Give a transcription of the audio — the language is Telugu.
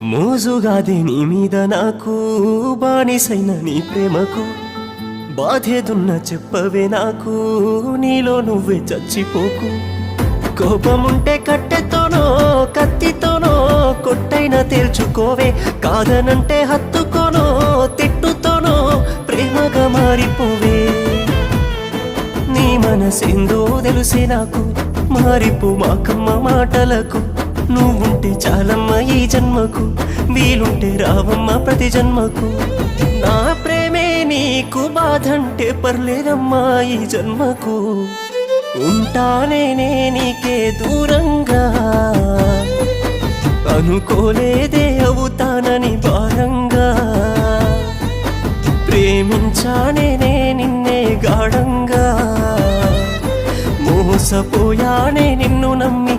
మోజుగాదే నీ మీద నాకు బానిసైన నీ ప్రేమకు బాధేదున్న చెప్పవే నాకు నీలో నువ్వే చచ్చిపోకు కోపముంటే కట్టెతోనో కత్తితోనో కొట్టైనా తేల్చుకోవే కాదనంటే హత్తుకోనో తిట్టుతోనో ప్రేమగా మారిపోవే నీ మనసేందో తెలిసే నాకు మారిపో మాకమ్మ మాటలకు నువ్వుంటే చాలమ్మ ఈ జన్మకు వీలుంటే రావమ్మ ప్రతి జన్మకు నా ప్రేమే నీకు బాధంటే పర్లేదమ్మా ఈ జన్మకు ఉంటానే నీకే దూరంగా అనుకోలేదే అవుతానని భారంగా ప్రేమించానే నిన్నే గాఢంగా మోసపోయానే నిన్ను నమ్మి